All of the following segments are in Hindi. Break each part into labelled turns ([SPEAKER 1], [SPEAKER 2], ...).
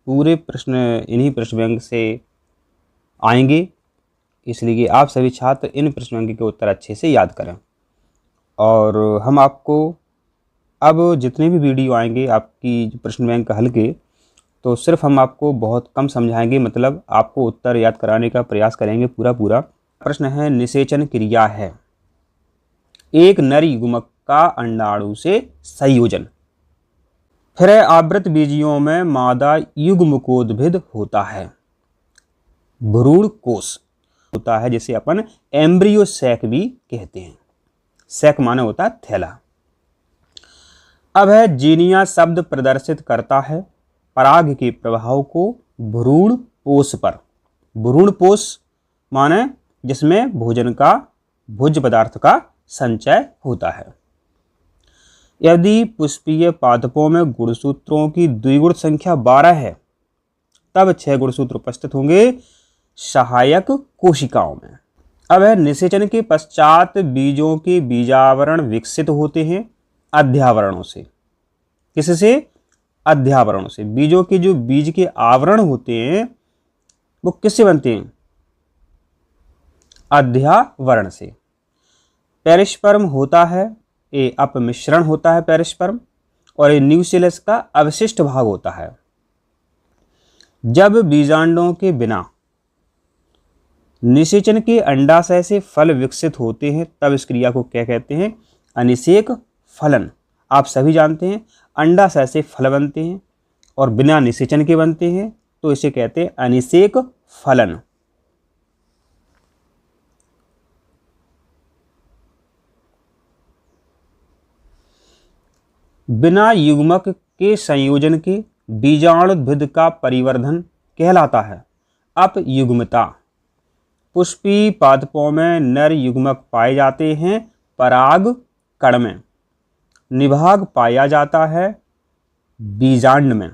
[SPEAKER 1] पूरे प्रश्न इन्हीं प्रश्न बैंक से आएंगे, इसलिए कि आप सभी छात्र इन प्रश्न बैंक के उत्तर अच्छे से याद करें। और हम आपको अब जितने भी वीडियो आएंगे आपकी प्रश्न बैंक का हल के, तो सिर्फ हम आपको बहुत कम समझाएंगे, मतलब आपको उत्तर याद कराने का प्रयास करेंगे पूरा। प्रश्न है, निषेचन क्रिया है एक नर युग्मक का अंडाणु से संयोजन। फिर आवृत बीजियों में मादा युग्मकोद्भिद होता है, भ्रूण कोश होता है, जिसे अपन एम्ब्रियो सैक भी कहते हैं। सैक माने होता है थैला। अब है, जीनिया शब्द प्रदर्शित करता है पराग के प्रभाव को भ्रूण पोष पर। भ्रूण पोष माने जिसमें भोज्य पदार्थ का संचय होता है। यदि पुष्पीय पादपों में गुणसूत्रों की द्विगुण संख्या 12 है, तब 6 गुणसूत्र उपस्थित होंगे सहायक कोशिकाओं में। अब है, निषेचन के पश्चात बीजों के बीजावरण विकसित होते हैं अध्यावरणों से। किससे? अध्यावरणों से। बीजों के जो बीज के आवरण होते हैं वो किससे बनते हैं? अध्यावरण से। पेरिस्पर्म होता है, ये अपमिश्रण होता है पेरिस्पर्म, और ये न्यूक्लियस का अवशिष्ट भाग होता है। जब बीजांडों के बिना निषेचन के अंडाशय से फल विकसित होते हैं, तब इस क्रिया को क्या कहते हैं? अनिषेक फलन। आप सभी जानते हैं अंडाशय से फल बनते हैं और बिना निषेचन के बनते हैं, तो इसे कहते हैं अनिषेक फलन। बिना युग्मक के संयोजन के बीजाणुद्भिद का परिवर्धन कहलाता है अपयुग्मता। पुष्पी पादपों में नर युग्मक पाए जाते हैं पराग कण में, निभाग पाया जाता है बीजांड में,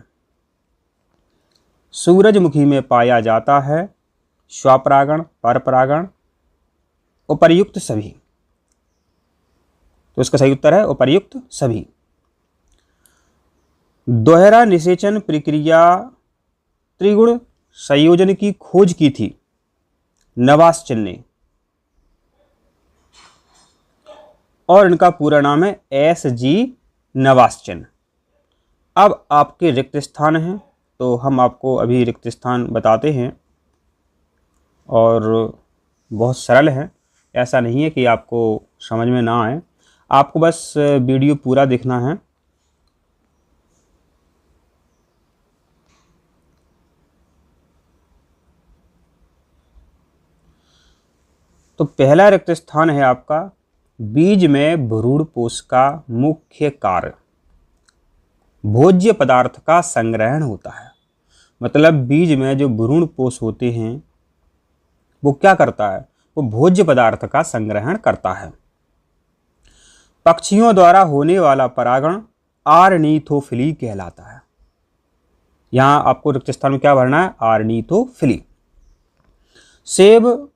[SPEAKER 1] सूरजमुखी में पाया जाता है स्वपरागण परपरागण, उपर्युक्त सभी। तो इसका सही उत्तर है उपर्युक्त सभी। दोहरा निषेचन प्रक्रिया त्रिगुण संयोजन की खोज की थी नवासचन ने, और इनका पूरा नाम है S.G. नवासचन। अब आपके रिक्त स्थान हैं, तो हम आपको अभी रिक्त स्थान बताते हैं, और बहुत सरल है, ऐसा नहीं है कि आपको समझ में ना आए, आपको बस वीडियो पूरा देखना है। तो पहला रिक्त स्थान है आपका, बीज में भ्रूण पोष का मुख्य कार्य भोज्य पदार्थ का संग्रहण होता है। मतलब बीज में जो भ्रूण पोष होते हैं वो क्या करता है? वो भोज्य पदार्थ का संग्रहण करता है। पक्षियों द्वारा होने वाला परागण आर्निथोफिली कहलाता है। यहां आपको रिक्त स्थान में क्या भरना है? आर्निथोफिली। सेब ...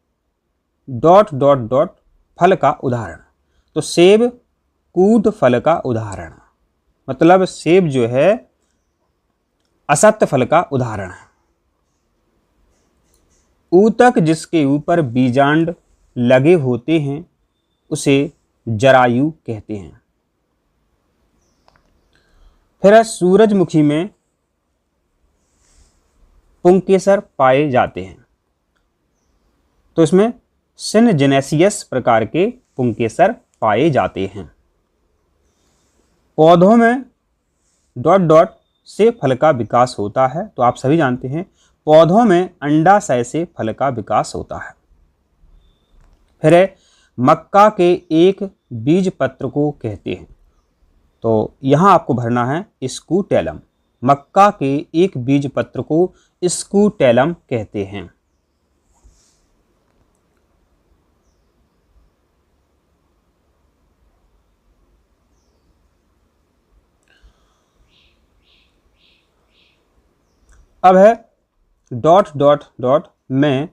[SPEAKER 1] फल का उदाहरण। तो सेब कूट फल का उदाहरण, मतलब सेब जो है असत्य फल का उदाहरण है। ऊतक जिसके ऊपर बीजांड लगे होते हैं उसे जरायु कहते हैं। फिर सूरजमुखी में पुंकेसर पाए जाते हैं, तो इसमें सिनजेनेसियस प्रकार के पुंकेसर पाए जाते हैं। पौधों में ... से फल का विकास होता है, तो आप सभी जानते हैं पौधों में अंडाशय से फल का विकास होता है। फिर मक्का के एक बीज पत्र को कहते हैं, तो यहां आपको भरना है स्कूटेलम। मक्का के एक बीज पत्र को स्कूटेलम कहते हैं। अब है ... में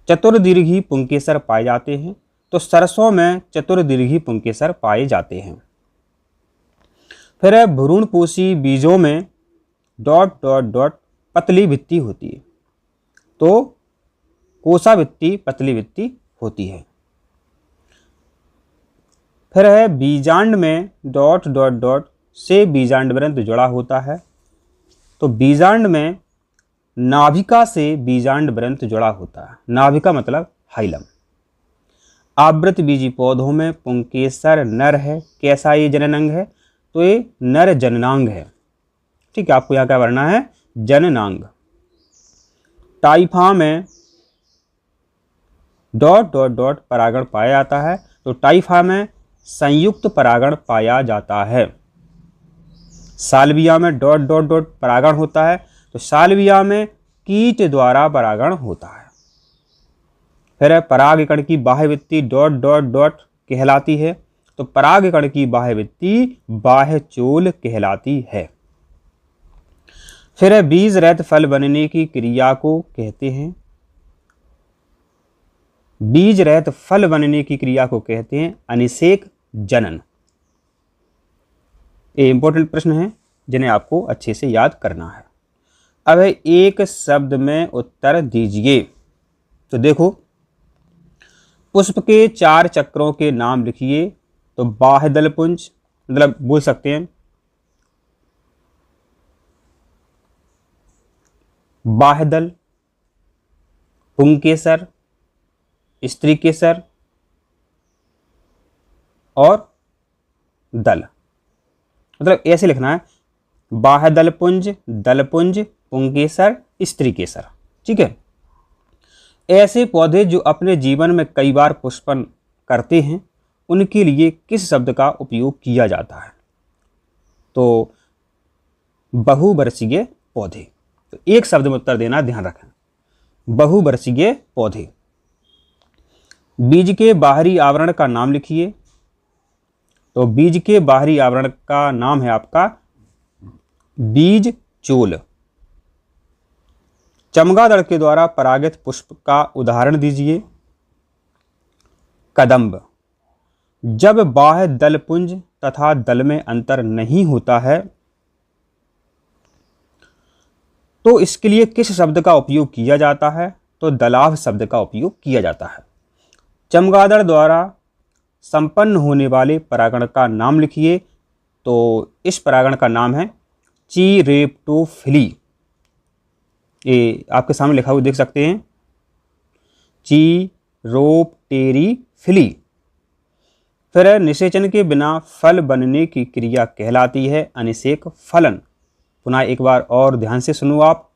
[SPEAKER 1] चतुर्दीर्घी पुंकेसर पाए जाते हैं, तो सरसों में चतुर्दीर्घी पुंकेसर पाए जाते हैं। फिर है भ्रूणपोषी बीजों में डॉट डॉट डॉट पतली भित्ति होती है, तो कोशाभित्ति पतली भित्ति होती है। फिर है बीजांड में डॉट डॉट डॉट से बीजांड ग्रंथ जुड़ा होता है, तो बीजांड में नाभिका से बीजांड ग्रंथ जुड़ा होता है। नाभिका मतलब हाइलम। आवृत बीजी पौधों में पुंकेसर नर है। कैसा ये जननांग है? तो ये नर जननांग है। ठीक है, आपको यहाँ क्या भरना है? जननांग। टाइफा में डॉट डॉट डॉट परागण पाया जाता है, तो टाइफा में संयुक्त परागण पाया जाता है। साल्विया में डॉट डॉट डॉट परागण होता है, तो साल्विया में कीट द्वारा परागण होता है। फिर है परागकण की बाह्यभित्ति डॉट डॉट डॉट कहलाती है, तो परागकण की बाह्यभित्ति बाह्यचोल कहलाती है। फिर है बीज रहित फल बनने की क्रिया को कहते हैं, बीज रहित फल बनने की क्रिया को कहते हैं अनिषेक जनन। ये इंपॉर्टेंट प्रश्न है जिन्हें आपको अच्छे से याद करना है। अब है एक शब्द में उत्तर दीजिए। तो देखो, पुष्प के 4 चक्रों के नाम लिखिए। तो बाह्यदल पुंज, मतलब बोल सकते हैं बाह्यदल, पुंकेसर, स्त्री केसर और दल। मतलब ऐसे लिखना है, बाह्यदल पुंज, दलपुंज, पुंकेसर, स्त्री केसर। ठीक है, ऐसे पौधे जो अपने जीवन में कई बार पुष्पन करते हैं, उनके लिए किस शब्द का उपयोग किया जाता है? तो बहुवर्षीय पौधे। तो एक शब्द में उत्तर देना, ध्यान रखें, बहुवर्षीय पौधे। बीज के बाहरी आवरण का नाम लिखिए। तो बीज के बाहरी आवरण का नाम है आपका बीज चोल। चमगादड़ के द्वारा परागित पुष्प का उदाहरण दीजिए। कदंब। जब बाह्य दलपुंज तथा दल में अंतर नहीं होता है, तो इसके लिए किस शब्द का उपयोग किया जाता है? तो दलाभ शब्द का उपयोग किया जाता है। चमगादड़ द्वारा संपन्न होने वाले परागण का नाम लिखिए। तो इस परागण का नाम है चीरेप्टोफिली। ये आपके सामने लिखा हुआ देख सकते हैं, चीरोप्टेरिफिली। फिर निषेचन के बिना फल बनने की क्रिया कहलाती है अनिषेक फलन। पुनः एक बार और ध्यान से सुनो आप,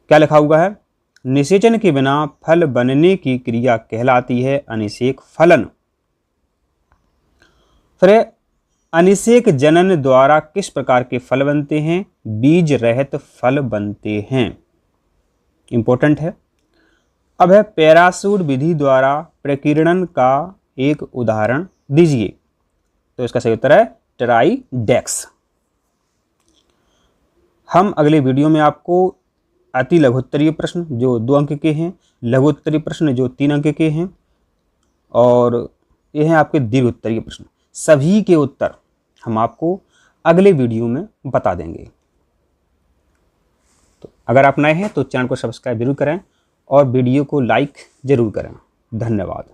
[SPEAKER 1] क्या लिखा हुआ है? निषेचन के बिना फल बनने की क्रिया कहलाती है अनिषेक फलन। फिर अनिषेक जनन द्वारा किस प्रकार के फल बनते हैं? बीज रहित फल बनते हैं। इंपॉर्टेंट है। अब है पैराशूट विधि द्वारा प्रकीर्णन का एक उदाहरण दीजिए। तो इसका सही उत्तर है ट्राइडेक्स। हम अगले वीडियो में आपको अति लघुत्तरीय प्रश्न जो 2 अंक के हैं, लघुत्तरीय प्रश्न जो 3 अंक के हैं, और ये हैं आपके दीर्घ उत्तरीय प्रश्न, सभी के उत्तर हम आपको अगले वीडियो में बता देंगे। तो अगर आप नए हैं तो चैनल को सब्सक्राइब जरूर करें और वीडियो को लाइक जरूर करें। धन्यवाद।